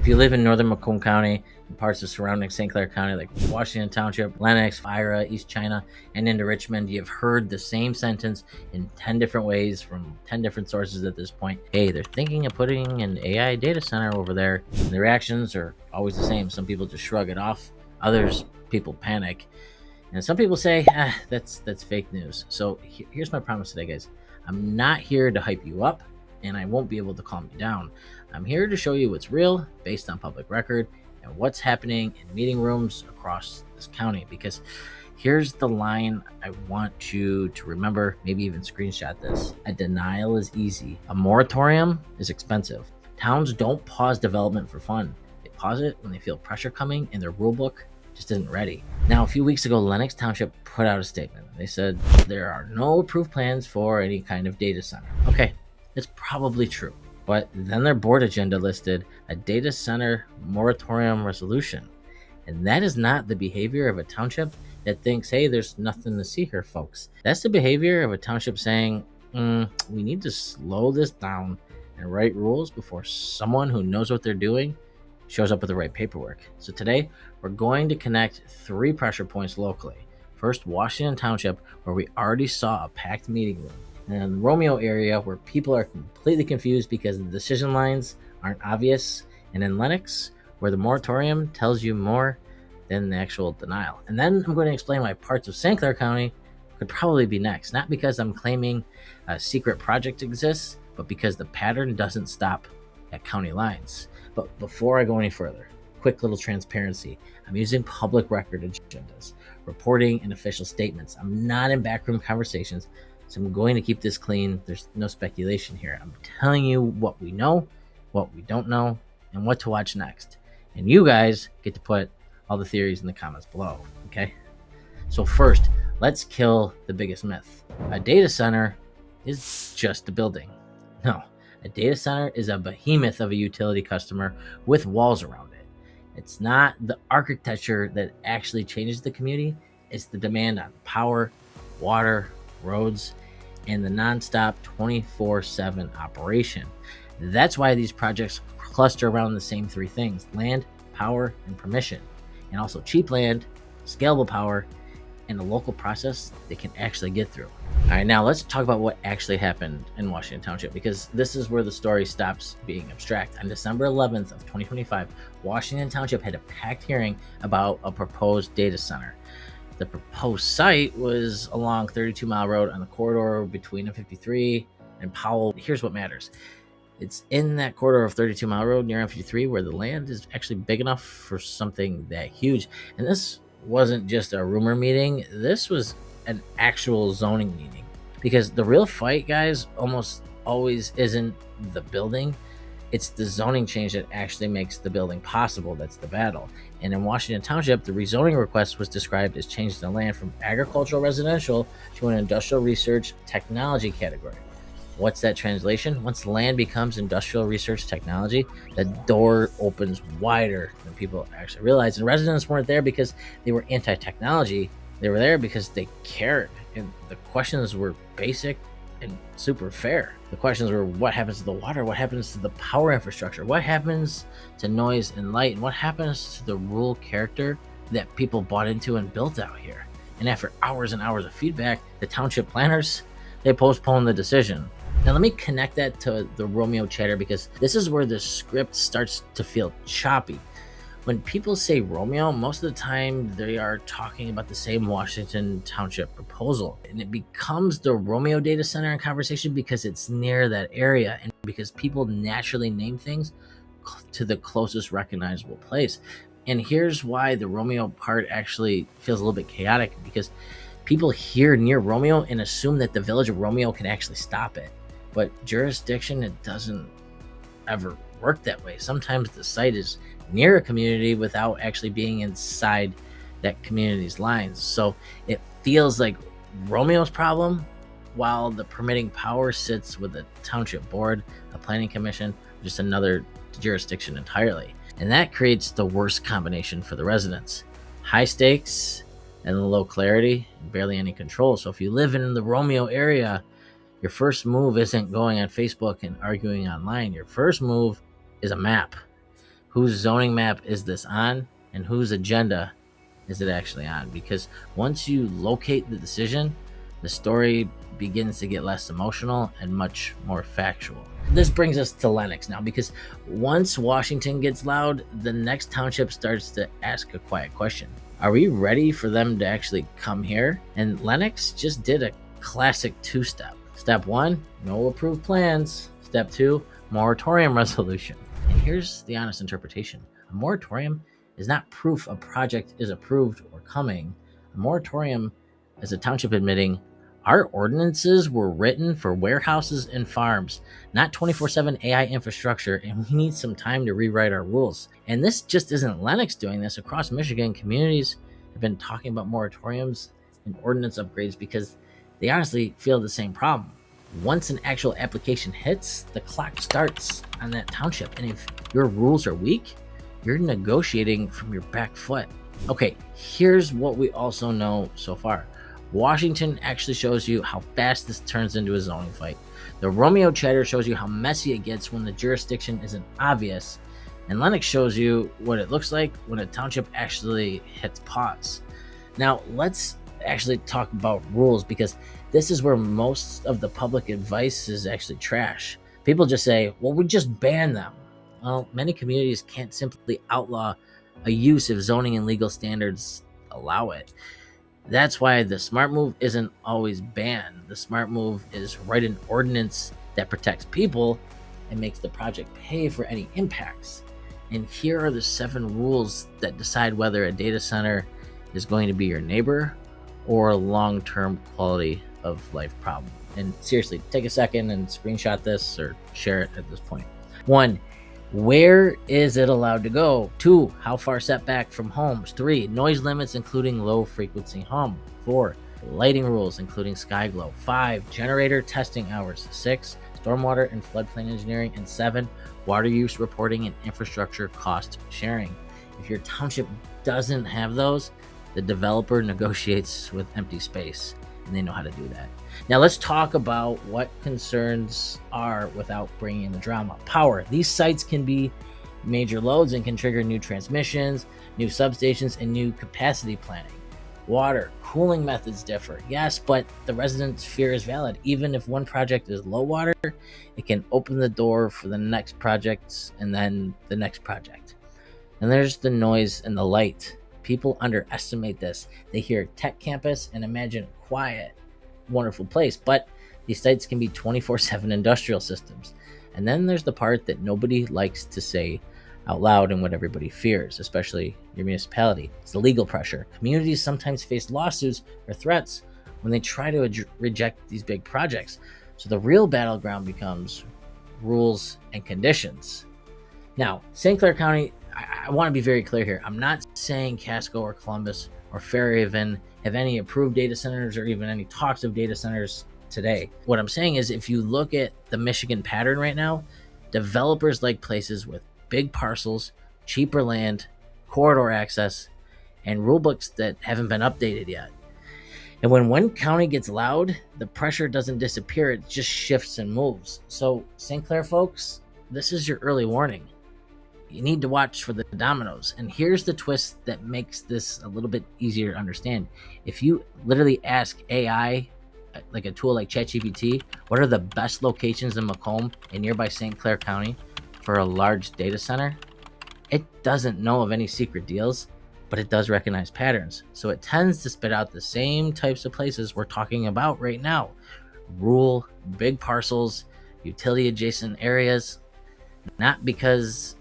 If you live in Northern Macomb County and parts of surrounding St. Clair County, like Washington Township, Lennox, Ira, East China, and into Richmond, you've heard the same sentence in 10 different ways from 10 different sources at this point. Hey, they're thinking of putting an AI data center over there. And the reactions are always the same. Some people just shrug it off. Others, people panic. And some people say, that's fake news. So here's my promise today, guys. I'm not here to hype you up, and I won't be able to calm you down. I'm here to show you what's real, based on public record, and what's happening in meeting rooms across this county. Because here's the line I want you to remember, maybe even screenshot this. A denial is easy. A moratorium is expensive. Towns don't pause development for fun. They pause it when they feel pressure coming and their rule book just isn't ready. Now, a few weeks ago, Lenox Township put out a statement. They said there are no approved plans for any kind of data center. Okay, it's probably true. But then their board agenda listed a data center moratorium resolution. And that is not the behavior of a township that thinks, hey, there's nothing to see here, folks. That's the behavior of a township saying, we need to slow this down and write rules before someone who knows what they're doing shows up with the right paperwork. So today, we're going to connect 3 pressure points locally. First, Washington Township, where we already saw a packed meeting room. And in the Romeo area, where people are completely confused because the decision lines aren't obvious. And in Lennox, where the moratorium tells you more than the actual denial. And then I'm going to explain why parts of St. Clair County could probably be next. Not because I'm claiming a secret project exists, but because the pattern doesn't stop at county lines. But before I go any further, quick little transparency. I'm using public record agendas, reporting, and official statements. I'm not in backroom conversations, so I'm going to keep this clean. There's no speculation here. I'm telling you what we know, what we don't know, and what to watch next. And you guys get to put all the theories in the comments below, okay? So first, let's kill the biggest myth. A data center is just a building. No. A data center is a behemoth of a utility customer with walls around it. It's not the architecture that actually changes the community. It's the demand on power, water, roads, and the nonstop 24/7 operation. That's why these projects cluster around the same 3 things: land, power, and permission. And also cheap land, scalable power, and a local process they can actually get through. All right, now let's talk about what actually happened in Washington Township, because this is where the story stops being abstract. On December 11th of 2025, Washington Township had a packed hearing about a proposed data center. The proposed site was along 32 Mile Road on the corridor between M53 and Powell. Here's what matters. It's in that corridor of 32 Mile Road near M53 where the land is actually big enough for something that huge. And this wasn't just a rumor meeting. This was an actual zoning meeting, because the real fight, guys, almost always isn't the building. It's the zoning change that actually makes the building possible. That's the battle. And in Washington Township, the rezoning request was described as changing the land from agricultural residential to an industrial research technology category. What's that translation? Once land becomes industrial research technology, the door opens wider than people actually realize. And residents weren't there because they were anti-technology. They were there because they cared. And the questions were basic and super fair. The questions were, what happens to the water? What happens to the power infrastructure? What happens to noise and light? And what happens to the rural character that people bought into and built out here? And after hours and hours of feedback, the township planners, they postponed the decision. Now let me connect that to the Romeo chatter, because this is where the script starts to feel choppy. When people say Romeo, most of the time they are talking about the same Washington Township proposal. And it becomes the Romeo data center in conversation because it's near that area and because people naturally name things to the closest recognizable place. And here's why the Romeo part actually feels a little bit chaotic, because people hear near Romeo and assume that the village of Romeo can actually stop it. But jurisdiction, it doesn't ever work that way. Sometimes the site is near a community without actually being inside that community's lines. So it feels like Romeo's problem, while the permitting power sits with a township board, a planning commission, just another jurisdiction entirely. And that creates the worst combination for the residents. High stakes and low clarity, and barely any control. So if you live in the Romeo area, your first move isn't going on Facebook and arguing online. Your first move is a map. whose zoning map is this on and whose agenda is it actually on? Because once you locate the decision, the story begins to get less emotional and much more factual. This brings us to Lennox now, because once Washington gets loud, the next township starts to ask a quiet question. Are we ready for them to actually come here? And Lennox just did a classic two-step. Step 1, no approved plans. Step 2, moratorium resolution. And here's the honest interpretation. A moratorium is not proof a project is approved or coming. A moratorium is a township admitting our ordinances were written for warehouses and farms, not 24/7 AI infrastructure, and we need some time to rewrite our rules. And this just isn't Lennox doing this. Across Michigan, communities have been talking about moratoriums and ordinance upgrades because they honestly feel the same problem. Once an actual application hits, the clock starts on that township. And if your rules are weak, you're negotiating from your back foot. Okay, here's what we also know so far. Washington actually shows you how fast this turns into a zoning fight. The Romeo chatter shows you how messy it gets when the jurisdiction isn't obvious. And Lennox shows you what it looks like when a township actually hits pause. Now, let's actually talk about rules, because this is where most of the public advice is actually trash. People just say, well, we just ban them. Well, many communities can't simply outlaw a use if zoning and legal standards allow it. That's why the smart move isn't always ban. The smart move is write an ordinance that protects people and makes the project pay for any impacts. And here are the 7 rules that decide whether a data center is going to be your neighbor or a long-term quality of life problem. And seriously, take a second and screenshot this or share it at this point. 1, where is it allowed to go? 2, how far setback from homes? 3, noise limits including low frequency hum. 4, lighting rules including sky glow. 5, generator testing hours. 6, stormwater and floodplain engineering. And 7, water use reporting and infrastructure cost sharing. If your township doesn't have those, the developer negotiates with empty space, and they know how to do that. Now let's talk about what concerns are without bringing in the drama. Power. These sites can be major loads and can trigger new transmissions, new substations, and new capacity planning. Water. Cooling methods differ. Yes, but the residents' fear is valid. Even if one project is low water, it can open the door for the next projects and then the next project. And there's the noise and the light. People underestimate this. They hear tech campus and imagine quiet, wonderful place, but these sites can be 24/7 industrial systems. And then there's the part that nobody likes to say out loud and what everybody fears, especially your municipality. It's the legal pressure. Communities sometimes face lawsuits or threats when they try to reject these big projects. So the real battleground becomes rules and conditions. Now, St. Clair County, I want to be very clear here. I'm not saying Casco or Columbus or Fairhaven have any approved data centers or even any talks of data centers today. What I'm saying is, if you look at the Michigan pattern right now, developers like places with big parcels, cheaper land, corridor access, and rulebooks that haven't been updated yet. And when one county gets loud, the pressure doesn't disappear, it just shifts and moves. So St. Clair folks, this is your early warning. You need to watch for the dominoes. And here's the twist that makes this a little bit easier to understand. If you literally ask AI, like a tool like ChatGPT, what are the best locations in Macomb and nearby St. Clair County for a large data center, it doesn't know of any secret deals, but it does recognize patterns. So it tends to spit out the same types of places we're talking about right now. Rural, big parcels, utility adjacent areas, not because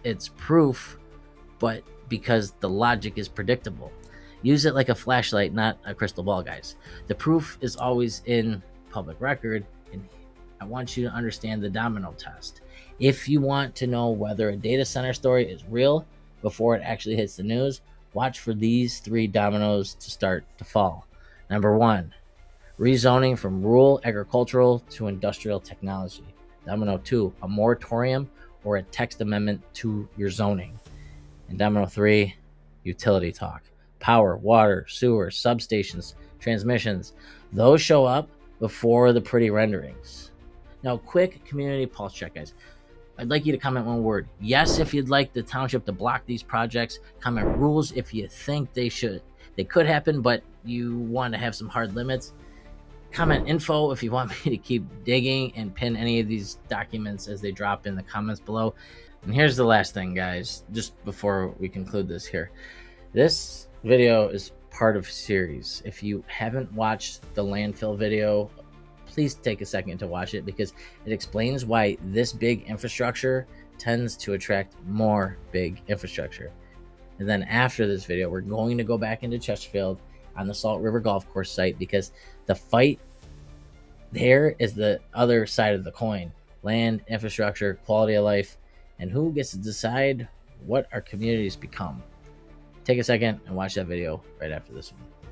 it's proof, but because the logic is predictable. Use it like a flashlight, not a crystal ball, guys. The proof is always in public record, and I want you to understand the domino test. If you want to know whether a data center story is real before it actually hits the news, watch for these 3 dominoes to start to fall. Number 1, rezoning from rural agricultural to industrial technology. Domino 2, a moratorium or a text amendment to your zoning. And domino 3, utility talk. Power, water, sewer, substations, transmissions. Those show up before the pretty renderings. Now, quick community pulse check, guys. I'd like you to comment one word. Yes, if you'd like the township to block these projects. Comment rules if you think they could happen, but you want to have some hard limits. Comment info if you want me to keep digging, and pin any of these documents as they drop in the comments below. And here's the last thing, guys, just before we conclude this here. This video is part of a series. If you haven't watched the landfill video, please take a second to watch it, because it explains why this big infrastructure tends to attract more big infrastructure. And then after this video, we're going to go back into Chesterfield on the Salt River Golf Course site, because the fight there is the other side of the coin: land, infrastructure, quality of life, and who gets to decide what our communities become. Take a second and watch that video right after this one.